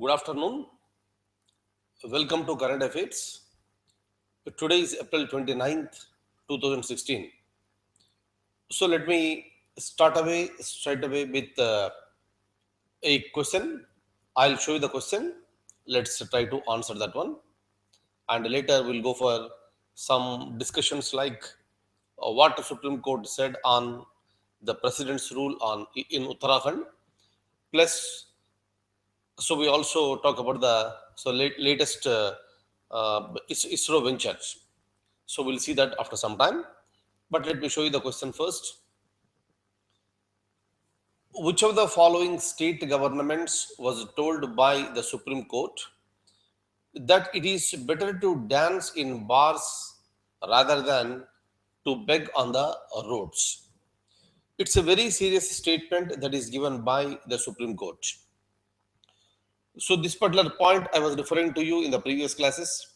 Good afternoon. Welcome to Current Affairs. Today is April 29th, 2016. So let me straight away with a question. I'll show you the question. Let's try to answer that one. And later we'll go for some discussions like what the Supreme Court said on the president's rule in Uttarakhand. Plus, so we also talk about the latest ISRO ventures. So we'll see that after some time. But let me show you the question first. Which of the following state governments was told by the Supreme Court that it is better to dance in bars rather than to beg on the roads? It's a very serious statement that is given by the Supreme Court. So this particular point I was referring to you in the previous classes,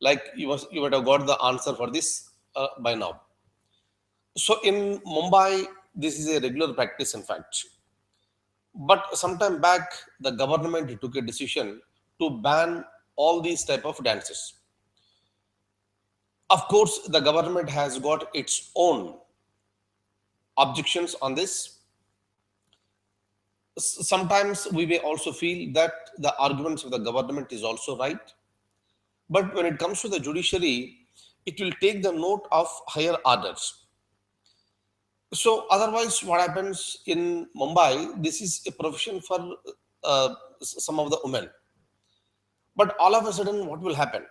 like you would have got the answer for this by now. So in Mumbai, this is a regular practice, in fact. But sometime back, the government took a decision to ban all these type of dances. Of course, the government has got its own objections on this. Sometimes we may also feel that the arguments of the government is also right. But when it comes to the judiciary, it will take the note of higher orders. So otherwise, what happens in Mumbai? This is a profession for some of the women. But all of a sudden, what will happen?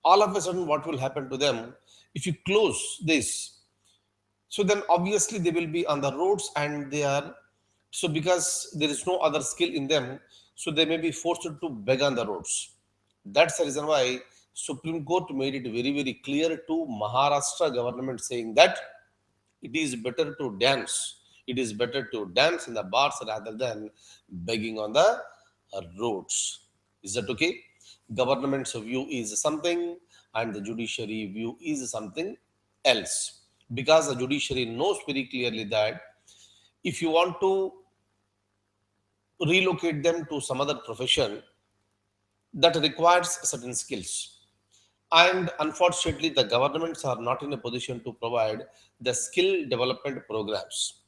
All of a sudden, what will happen to them if you close this? So then, obviously, they will be on the roads, and they are so because there is no other skill in them, so they may be forced to beg on the roads. That's the reason why Supreme Court made it very, very clear to Maharashtra government saying that it is better to dance. It is better to dance in the bars rather than begging on the roads. Is that okay? Government's view is something and the judiciary view is something else. Because the judiciary knows very clearly that if you want to relocate them to some other profession, that requires certain skills. And unfortunately, the governments are not in a position to provide the skill development programs.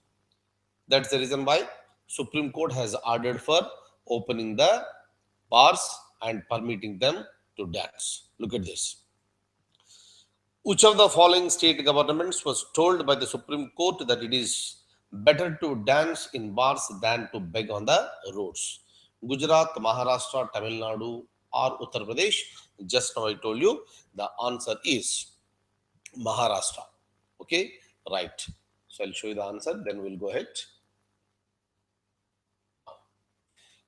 That's the reason why Supreme Court has ordered for opening the bars and permitting them to dance. Look at this. Which of the following state governments was told by the Supreme Court that it is better to dance in bars than to beg on the roads? Gujarat, Maharashtra, Tamil Nadu, or Uttar Pradesh? Just now I told you the answer is Maharashtra. Okay, right. So I'll show you the answer, then we'll go ahead.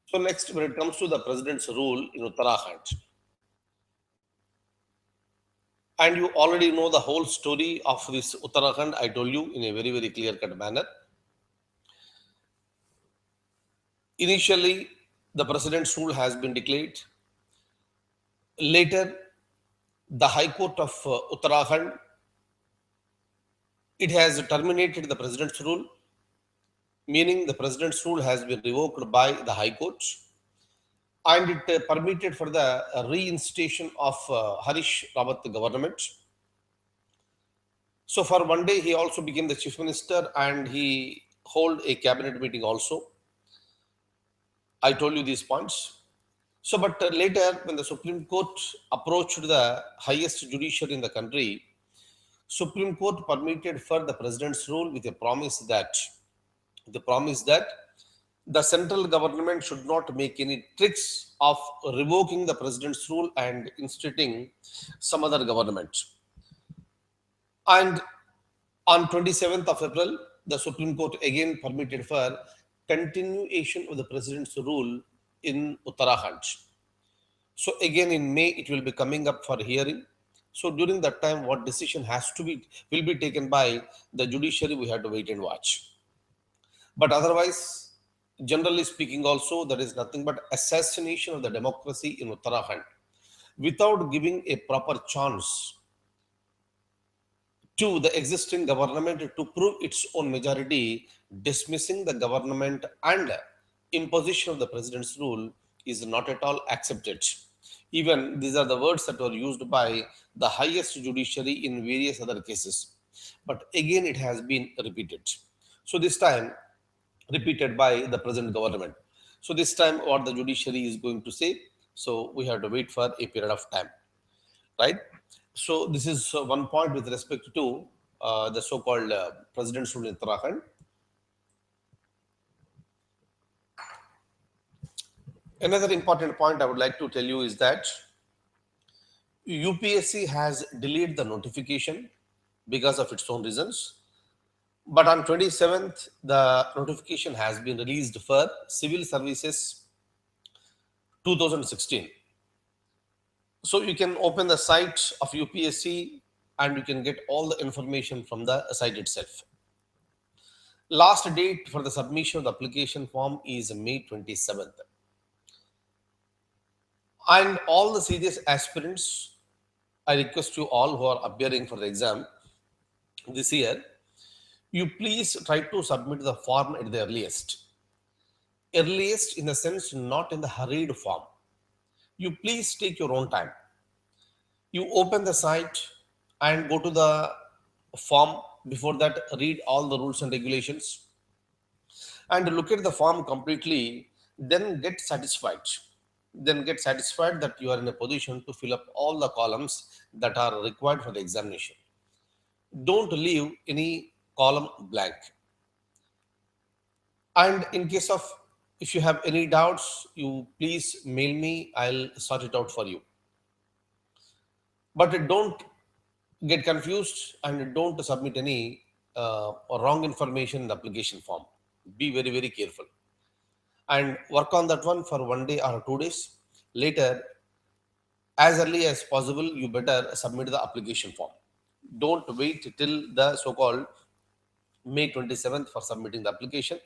So next, when it comes to the president's rule in Uttarakhand, and you already know the whole story of this Uttarakhand, I told you in a very, very clear-cut manner. Initially, the president's rule has been declared. Later, the High Court of Uttarakhand, it has terminated the president's rule, meaning the president's rule has been revoked by the High Court, and it permitted for the reinstation of Harish Rawat government. So for one day, he also became the chief minister and he hold a cabinet meeting also. I told you these points. So, but later, when the Supreme Court approached the highest judiciary in the country, Supreme Court permitted for the president's rule with a promise that the central government should not make any tricks of revoking the president's rule and instituting some other government. And on 27th of April, the Supreme Court again permitted for continuation of the president's rule in Uttarakhand. So again in May, it will be coming up for hearing. So during that time, what decision will be taken by the judiciary, we have to wait and watch. But otherwise, generally speaking also, there is nothing but assassination of the democracy in Uttarakhand without giving a proper chance to the existing government to prove its own majority. Dismissing the government and imposition of the president's rule is not at all accepted. Even these are the words that were used by the highest judiciary in various other cases. But again, it has been repeated. So this time, repeated by the present government. So this time, what the judiciary is going to say, so we have to wait for a period of time, right? So this is one point with respect to the so-called president's rule in Uttarakhand. Another important point I would like to tell you is that UPSC has delayed the notification because of its own reasons. But on 27th, the notification has been released for Civil Services 2016. So you can open the site of UPSC and you can get all the information from the site itself. Last date for the submission of the application form is May 27th. And all the serious aspirants, I request you all who are appearing for the exam this year, you please try to submit the form at the earliest. Earliest in the sense, not in the hurried form. You please take your own time. You open the site and go to the form. Before that, read all the rules and regulations and look at the form completely. Then get satisfied. Then get satisfied that you are in a position to fill up all the columns that are required for the examination. Don't leave any column blank. And in case of if you have any doubts, you please mail me. I'll sort it out for you. But don't get confused and don't submit any wrong information in the application form. Be very, very careful and work on that one for 1 day or 2 days. Later, as early as possible, you better submit the application form. Don't wait till the so-called May 27th for submitting the application.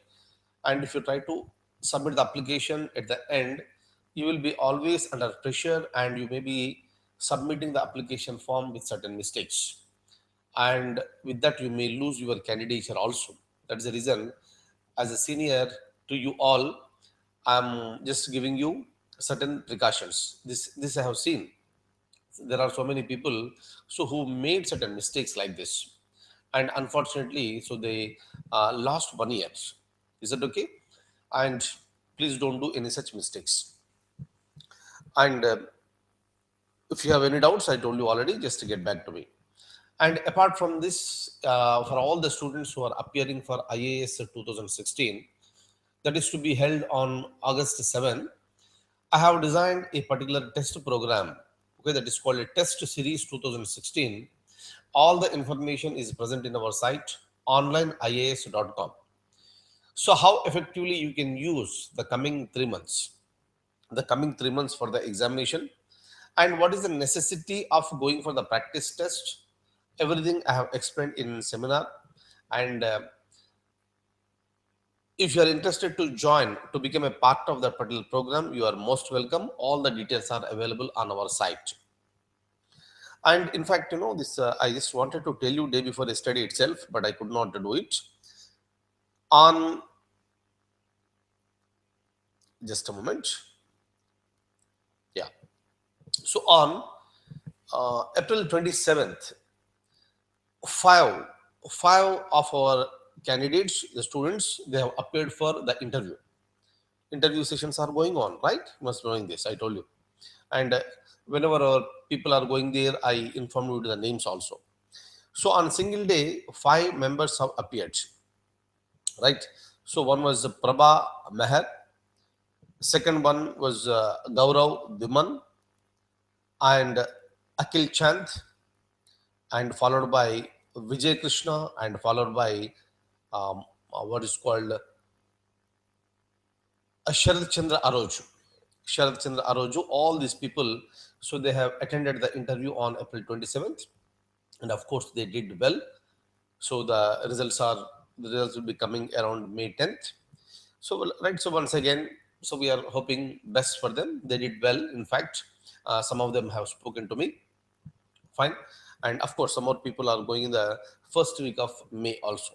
And if you try to submit the application at the end, you will be always under pressure and you may be submitting the application form with certain mistakes. And with that, you may lose your candidature also. That is the reason, as a senior to you all, I'm just giving you certain precautions. This I have seen. There are so many people so who made certain mistakes like this, and unfortunately, so they lost 1 year. Is that okay? And please don't do any such mistakes. And if you have any doubts, I told you already, just to get back to me. And apart from this, for all the students who are appearing for IAS 2016, that is to be held on August 7, I have designed a particular test program, okay, that is called a Test Series 2016. All the information is present in our site, onlineias.com. So, how effectively you can use the coming 3 months for the examination, and what is the necessity of going for the practice test? Everything I have explained in seminar. And if you are interested to join to become a part of that particular program, you are most welcome. All the details are available on our site. And in fact, this I just wanted to tell you day before yesterday itself, but I could not do it. On just a moment. Yeah. So on April 27th, five of our candidates, the students, they have appeared for the interview sessions are going on, right? You must knowing this, I told you. And whenever our people are going there, I inform you the names also. So on single day, 5 members have appeared, right? So one was Prabha Meher, second one was Gaurav Diman, and Akil Chand, and followed by Vijay Krishna, and followed by what is called Sharad Chandra Aroju. Sharad Chandra Aroju, all these people, so they have attended the interview on April 27th, and of course they did well. So the results will be coming around May 10th. So right, so once again, so we are hoping best for them. They did well. In fact, some of them have spoken to me. Fine, and of course, some more people are going in the first week of May also.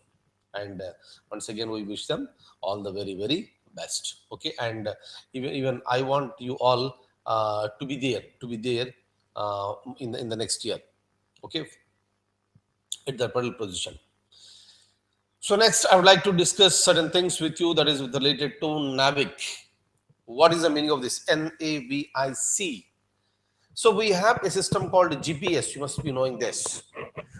And once again, we wish them all the very, very best. Okay, and even I want you all to be there in the next year. Okay, at the pedal position. So next, I would like to discuss certain things with you that is related to NAVIC. What is the meaning of this NAVIC? So we have a system called GPS. You must be knowing this.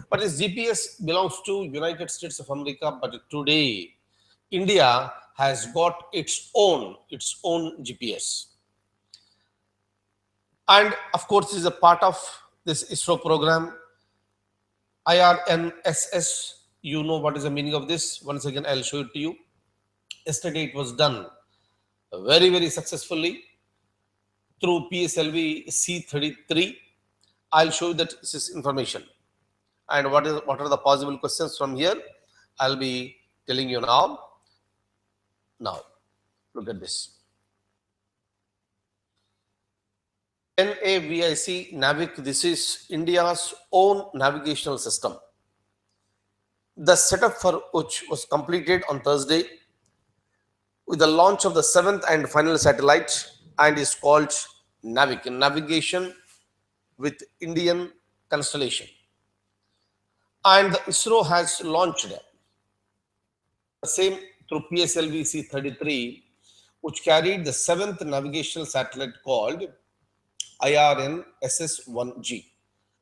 But this GPS belongs to United States of America. But today, India has got its own GPS, and of course, this is a part of this ISRO program, IRNSS. You know what is the meaning of this? Once again, I'll show it to you. Yesterday, it was done very successfully through PSLV C33. I'll show you that this is information. And what are the possible questions from here? I'll be telling you now. Now, look at this. NAVIC NAVIC. This is India's own navigational system. The setup for which was completed on Thursday with the launch of the seventh and final satellite, and is called NAVIC, Navigation with Indian Constellation. And the ISRO has launched the same through PSLV C33, which carried the seventh navigational satellite called IRNSS-1G.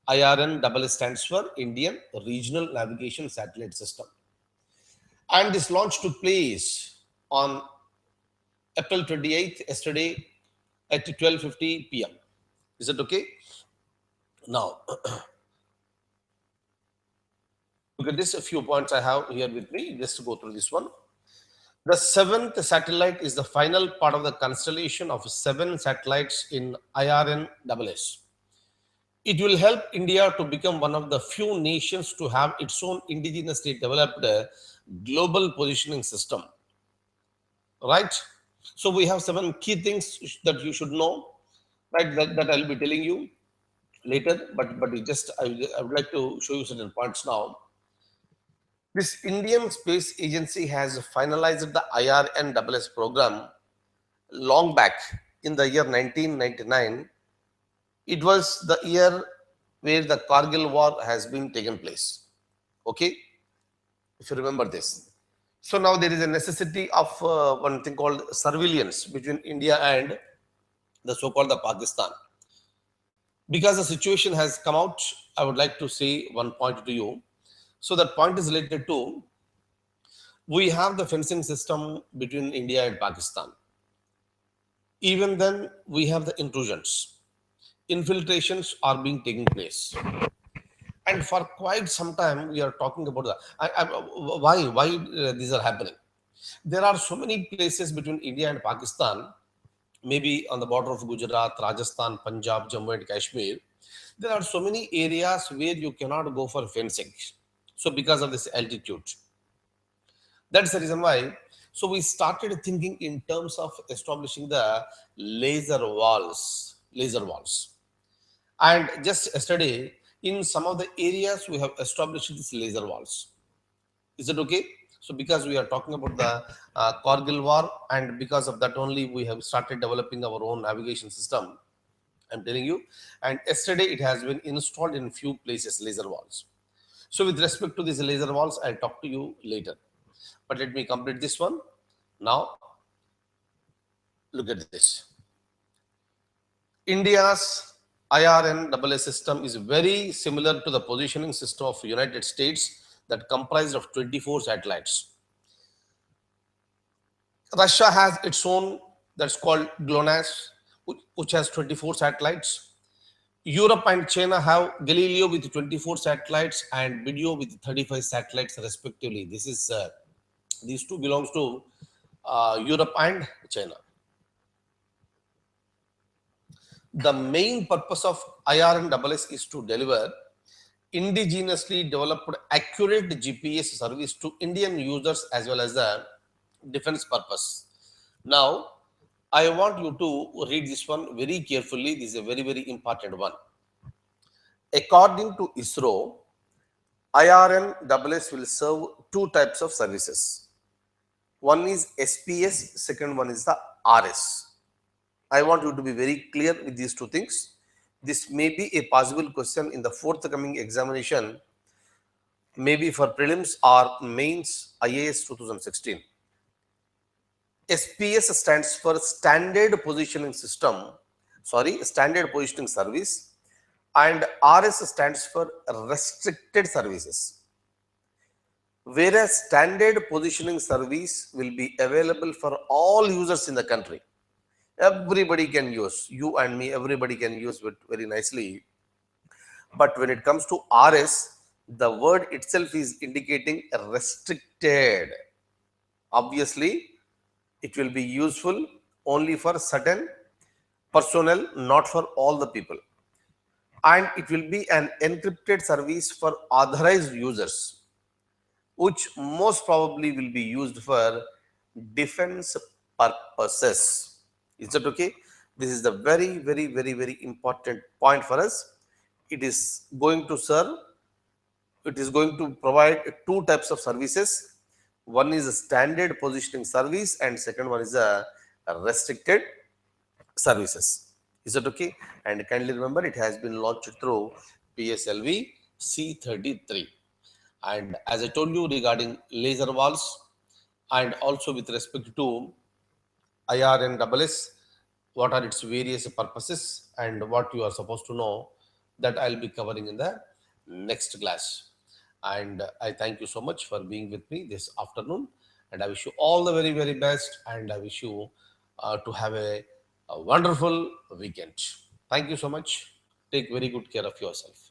IRN double stands for Indian Regional Navigation Satellite System. And this launch took place on April 28th, yesterday at 12:50 p.m. Is it okay? Now, look at this. A few points I have here with me, just to go through this one. The seventh satellite is the final part of the constellation of 7 satellites in IRNSS. It will help India to become one of the few nations to have its own indigenously developed global positioning system. Right? So we have 7 key things that you should know, right? That I'll be telling you later, but I would like to show you certain points now. This Indian Space Agency has finalized the IRNSS program long back in the year 1999. It was the year where the Kargil war has been taken place. Okay, if you remember this. So now there is a necessity of one thing called surveillance between India and the so-called the Pakistan. Because the situation has come out, I would like to say one point to you. So that point is related to, we have the fencing system between India and Pakistan. Even then, we have the intrusions. Infiltrations are being taking place. And for quite some time, we are talking about that. Why these are happening? There are so many places between India and Pakistan, maybe on the border of Gujarat, Rajasthan, Punjab, Jammu and Kashmir. There are so many areas where you cannot go for fencing. So because of this altitude. That's the reason why. So we started thinking in terms of establishing the laser walls. And just yesterday, in some of the areas, we have established these laser walls. Is it okay? So because we are talking about the Kargil war, and because of that only, we have started developing our own navigation system. I'm telling you. And yesterday, it has been installed in few places, laser walls. So with respect to these laser walls, I'll talk to you later. But let me complete this one. Now, look at this. India's IRNSS system is very similar to the positioning system of United States that comprised of 24 satellites. Russia has its own, that's called GLONASS, which has 24 satellites. Europe and China have Galileo with 24 satellites and Video with 35 satellites respectively. This is these two belongs to Europe and China. The main purpose of IRNSS is to deliver indigenously developed accurate GPS service to Indian users as well as the defense purpose. Now, I want you to read this one very carefully. This is a very important one. According to ISRO, IRNSS will serve 2 types of services. One is SPS, second one is the RS. I want you to be very clear with these two things. This may be a possible question in the forthcoming examination, maybe for prelims or mains IAS 2016. SPS stands for Standard Positioning System, Standard Positioning Service, and RS stands for Restricted Services. Whereas Standard Positioning Service will be available for all users in the country. Everybody can use, you and me, everybody can use it very nicely. But when it comes to RS, the word itself is indicating restricted. Obviously, it will be useful only for certain personnel, not for all the people. And it will be an encrypted service for authorized users, which most probably will be used for defense purposes. Is that okay? This is the very, very, very, very important point for us. It is going to serve, it is going to provide two types of services. One is a standard positioning service, and second one is a restricted services. Is that okay? And kindly remember, it has been launched through PSLV C33. And as I told you regarding laser walls, and also with respect to IR and SS, what are its various purposes and what you are supposed to know, that I'll be covering in the next class. And I thank you so much for being with me this afternoon. And I wish you all the very, very best. And I wish you to have a wonderful weekend. Thank you so much. Take very good care of yourself.